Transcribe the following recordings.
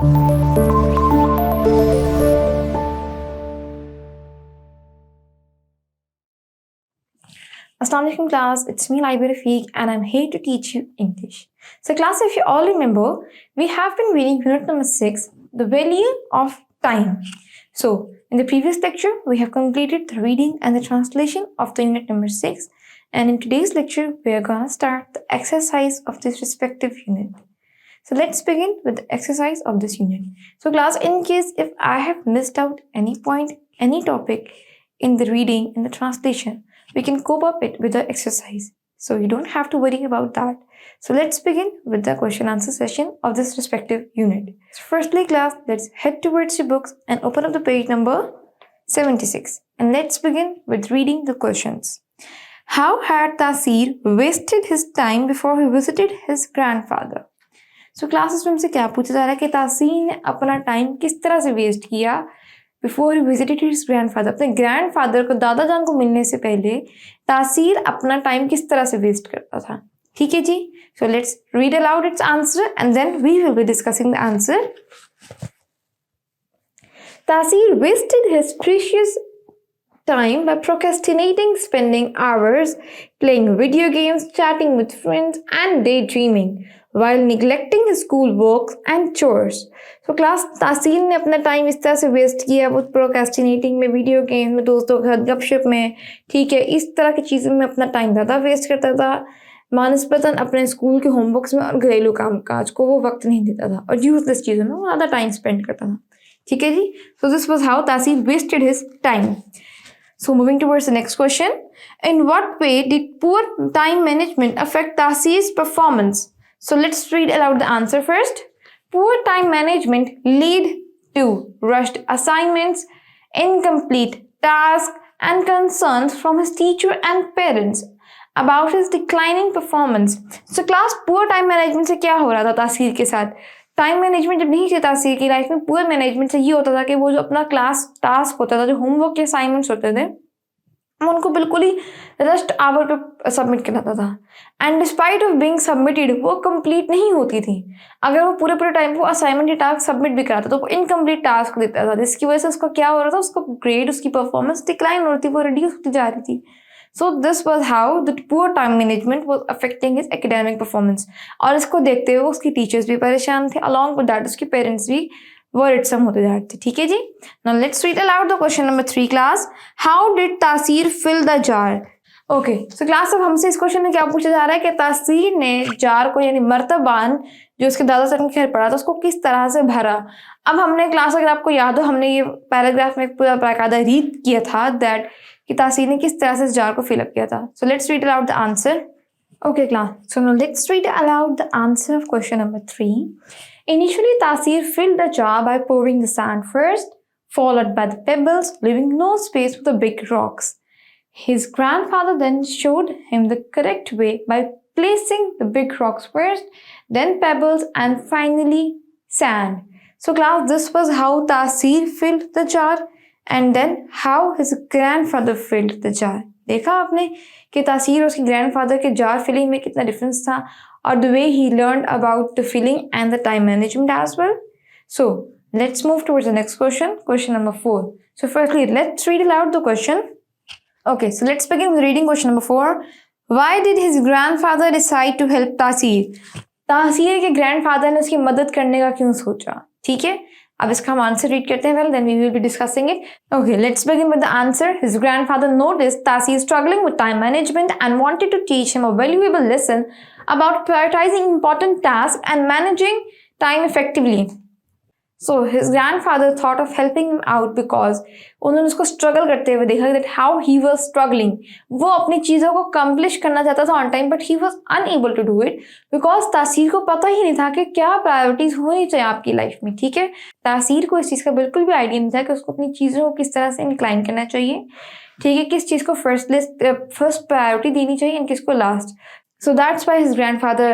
Assalamu alaikum class, it's me Laiba Rafiq and I'm here to teach you English. So class, if you all remember, we have been reading unit number 6, the value of time. So in the previous lecture, we have completed the reading and the translation of the unit number 6, and in today's lecture, we are gonna start the exercise of this respective unit. So let's begin with the exercise of this unit. So class, in case if I have missed out any point, any topic in the reading and the translation, we can cope up it with the exercise. So you don't have to worry about that. So let's begin with the question answer session of this respective unit. So firstly class, let's head towards your books and open up the page number 76. And let's begin with reading the questions. How had Tasir wasted his time before he visited his grandfather? So classes में हमसे क्या पूछा जा रहा है कि तासीर ने अपना टाइम किस तरह से वेस्ट किया before he visited his grandfather. अपने ग्रैंडफादर को, दादा जान को मिलने से पहले तासीर अपना टाइम किस तरह से वेस्ट करता था. ठीक है जी. So let's read aloud its answer and then we will be discussing the answer. Taseer wasted his precious time by procrastinating, spending hours playing video games, chatting with friends and daydreaming while neglecting his school work and chores. So class, तासीर ने अपना time इस तरह से waste किया, वो procrastinating में, video game में, दोस्तों के साथ गपशप में, ठीक है, इस तरह की चीज़ों में अपना टाइम ज़्यादा वेस्ट करता था मानस्पतन अपने स्कूल के होमवर्क्स में और घरेलू काम काज को वो वक्त नहीं देता था और यूजलेस चीज़ों में वो ज़्यादा टाइम स्पेंड करता था. ठीक है जी. So this was how Tasir wasted his time. So moving towards the next question. In what way did poor time management affect Tasir's performance? So let's read aloud the answer first. Poor time management lead to rushed assignments, incomplete tasks, and concerns from his teacher and parents about his declining performance. So class, poor time management से क्या हो रहा था तासीर के साथ? Time management जब नहीं थी तासीर की लाइफ में, पूरे मैनेजमेंट से ये होता था कि वो जो अपना क्लास टास्क होता था, जो होमवर्क के असाइनमेंट्स होते थे, वो उनको बिल्कुल ही रस्ट आवर पे सबमिट करना था and despite of being submitted वो कंप्लीट नहीं होती थी. अगर वो पूरे टाइम वो असाइनमेंट या टास्क सबमिट भी कराता तो वो इनकम्प्लीट टास्क देता था, जिसकी वजह से उसका क्या हो रहा था, उसका ग्रेड, उसकी परफॉर्मेंस डिक्लाइन हो रही थी, वो रिड्यूस होती जा रही थी. So this was how the poor time management was affecting his academic performance. और इसको देखते हुए उसकी टीचर्स भी परेशान थे, along with that उसके पेरेंट्स भी worrisome होते जा रहे थे. ठीक है जी. Now let's read aloud the question number 3 class. How did तासीर fill the jar? Okay, so class अब हमसे इस क्वेश्चन में क्या पूछा जा रहा है कि तासीर ने जार को यानी मर्तबान जो उसके दादा सर के घर पड़ा था उसको किस तरह से भरा. अब हमने क्लास, अगर आपको याद हो, हमने ये पैराग्राफ में पूरा बाकायदा रीड किया था दैट कि तासीर ने किस तरह से इस जार को फिलअप किया था. सो let's read allowed the answer. Okay class, so now let's read allowed the answer of question number 3. Initially, Tasir filled the jar by pouring the sand first, followed by the pebbles, leaving no space for the big rocks. His grandfather then showed him the correct way by placing the big rocks first, then pebbles, and finally sand. So class, this was how Tasir filled the jar and then how his grandfather filled the jar. देखा आपने कि तासीर और उसके grandfather के jar filling में कितना difference था, और the way he learned about the filling and the time management as well. So let's move towards the next question, question number 4. So firstly, let's read aloud the question. Okay, so let's begin with reading question number 4. Why did his grandfather decide to help Tasir? तासीर के grandfather ने उसकी मदद करने का क्यों सोचा. ठीक है, अब इसका हम आंसर रीड करते हैं. Well then we will be discussing it. Okay, let's begin with the answer. His grandfather noticed Tasir struggling with time management and wanted to teach him a valuable lesson about prioritizing important tasks and managing time effectively. So his grandfather thought of helping him out because उन्होंने उसको struggle करते हुए देखा that how he was struggling. वो अपनी चीज़ों को accomplish करना चाहता था on time but he was unable to do it because तासीर को पता ही नहीं था कि क्या प्रायोरिटीज होनी चाहिए आपकी लाइफ में. ठीक है, तासीर को इस चीज़ का बिल्कुल भी आइडिया नहीं था कि उसको अपनी चीज़ों को किस तरह से इंक्लाइन करना चाहिए. ठीक है, किस चीज़ को फर्स्ट प्रायोरिटी देनी चाहिए और किसको last. So that's why his grandfather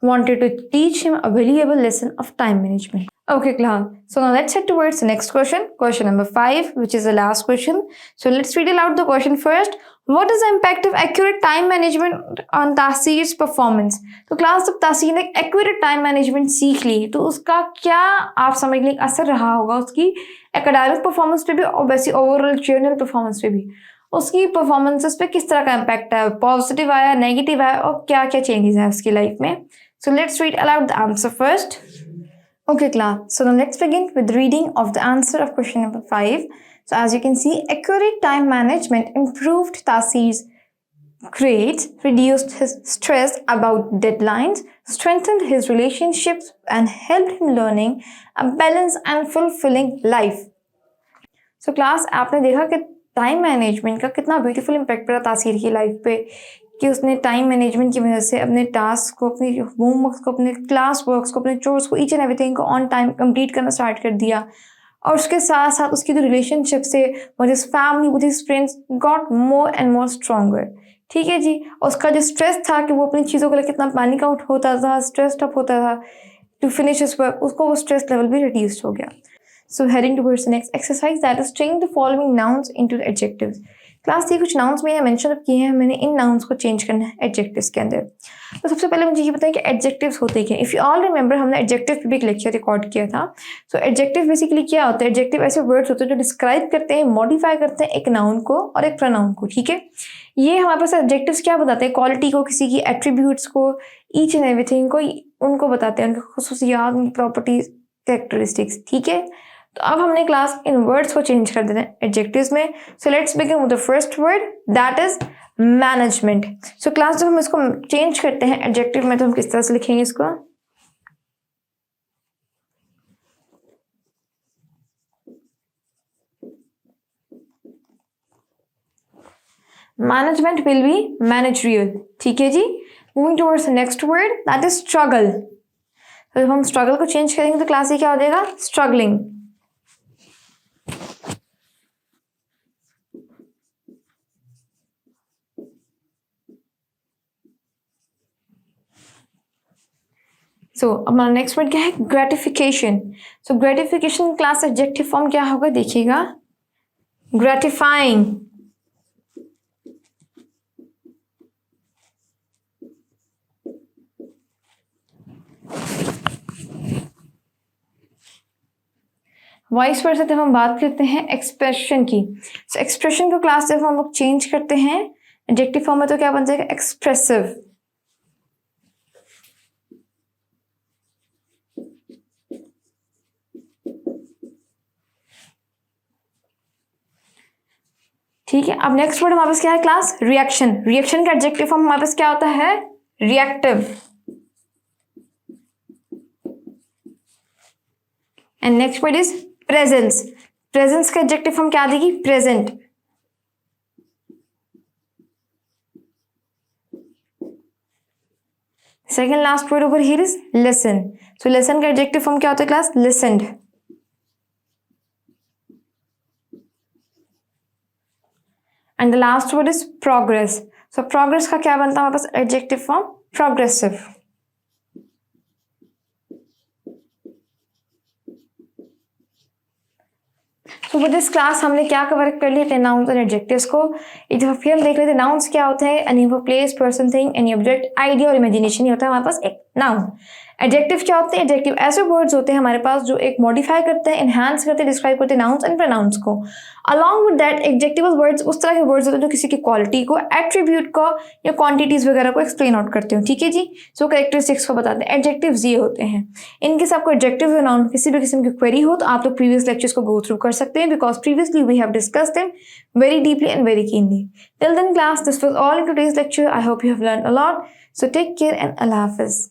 wanted to teach him a valuable lesson of time management. Okay, class. So now let's head towards the next question, question number 5, which is the last question. So let's read aloud the question first. What is the impact of accurate time management on Taseer's performance? तो class जब तासीर ने accurate time management सीख ली तो उसका क्या आप समझ लें असर रहा होगा उसकी एकेडमिक परफॉर्मेंस पे भी और वैसे ओवरऑल जर्नल परफॉर्मेंस पे भी, उसकी परफॉर्मेंसेस पे किस तरह का इम्पैक्ट है, पॉजिटिव आया, नेगेटिव आया और क्या क्या चेंजेस हैं उसकी लाइफ में. सो let's read allowed the answer first. Okay class, so now let's begin with reading of the answer of question number 5. So as you can see, accurate time management improved Tasir's grades, reduced his stress about deadlines, strengthened his relationships and helped him learning a balanced and fulfilling life. So class, आपने देखा कि time management का कितना beautiful impact पड़ा तासीर की life पे कि उसने टाइम मैनेजमेंट की वजह से अपने टास्क को, अपने होमवर्क को, अपने क्लास वर्क्स को, अपने चोर्स को, ईच एंड एवरीथिंग को ऑन टाइम कंप्लीट करना स्टार्ट कर दिया. और उसके साथ साथ उसकी जो रिलेशनशिप से with his family, with his friends got more and more stronger. ठीक है जी. और उसका जो स्ट्रेस था कि वो अपनी चीज़ों को लेकर कितना पैनिक आउट होता था, स्ट्रेस्ड अप होता था टू फिनिश हिज वर्क, उसको वो स्ट्रेस लेवल भी रिड्यूस हो गया. So heading towards the next exercise, that is change the following nouns into the adjectives. Class ये कुछ नाउन्स मैंने मेंशन किए हैं, मैंने इन नाउन्स को चेंज करना है एडजेक्टिव्स के अंदर. तो सबसे पहले मुझे ये बताएं कि एडजेक्टिव्स होते क्या. इफ़ यू ऑल रिमेंबर, हमने एडजेक्टिव पे भी एक लेक्चर रिकॉर्ड किया था. सो एडजेक्टिव बेसिकली क्या होता है? एडजेक्टिव ऐसे वर्ड्स होते हैं जो डिस्क्राइब करते हैं, मॉडिफाई करते हैं एक नाउन को और एक प्रोनाउन को. ठीक है. ये हमारे पास एडजेक्टिव्स क्या बताते हैं? क्वालिटी को, किसी की एट्रीब्यूट्स को, ईच एंड एवरीथिंग को उनको बताते हैं, उनकी खुसूसियात, उनकी प्रॉपर्टीज, कैरेक्टरिस्टिक्स. ठीक है. तो अब हमने क्लास इन वर्ड्स को चेंज कर देना है एडजेक्टिव्स में. So let's begin with the first word, that is management. So class जब हम इसको चेंज करते हैं एडजेक्टिव में तो हम किस तरह से लिखेंगे इसको? Management will be managerial. ठीक है जी. Moving towards the next word, that is struggle. तो जब हम स्ट्रगल को चेंज करेंगे तो क्लास ये क्या हो जाएगा? स्ट्रगलिंग. सो हमारा नेक्स्ट वर्ड क्या है? ग्रेटिफिकेशन. सो ग्रेटिफिकेशन क्लास एडजेक्टिव फॉर्म क्या होगा? देखिएगा, ग्रेटिफाइंग. वॉइस वर्ड से जब हम बात करते हैं एक्सप्रेशन की, सो एक्सप्रेशन को क्लास जब हम लोग चेंज करते हैं एडजेक्टिव फॉर्म में तो क्या बन जाएगा? एक्सप्रेसिव. ठीक है. अब नेक्स्ट वर्ड हमारे पास क्या है क्लास? रिएक्शन. रिएक्शन का एडजेक्टिव फॉर्म हमारे पास क्या होता है? Reactive. And next word is presence. Presence का एडजेक्टिव फॉर्म क्या देगी? Present. Second last word over here is listen. So listen का एडजेक्टिव फॉर्म क्या होता है class? Listened. And the last word is progress. So progress का क्या बनता है हमारे पास एडजेक्टिव फॉर्म? प्रोग्रेसिव. तो विद दिस क्लास हमने क्या कवर कर लिया? नाउन्स एंड एडजेक्टिव्स को. एक दफा फिर हम देख लेते हैं नाउन्स क्या होते हैं. Any place, person, thing, any object, idea और इमेजिनेशन ही होता है हमारे पास एक नाउन. एडजेक्टिव क्या होते हैं? एडजेक्टिव ऐसे वर्ड्स होते हैं हमारे पास जो एक मॉडिफाई करते हैं, एनहांस करते हैं, डिस्क्राइब करते हैं नाउन्स एंड प्रोनाउंस को. Along with that adjectival words उस तरह के वर्ड्स होते हैं जो किसी की क्वालिटी को, एट्रीब्यूट को या क्वांटिटीज वगैरह को एक्सप्लेन आउट करते हो. ठीक है जी. सो कैरेक्टरिस्टिक्स को बताते हैं. एडजेक्टिव्स ये होते हैं. इनके साथ आपको एडजेक्टिव या नाउन किसी भी किस्म की क्वेरी हो तो आप लोग प्रीवियस लेक्चर्स को गो थ्रू कर सकते हैं because previously we have discussed them very deeply and very keenly. Till then class, this was all in today's lecture. I hope you have learned a lot. So take care and Allah Hafiz.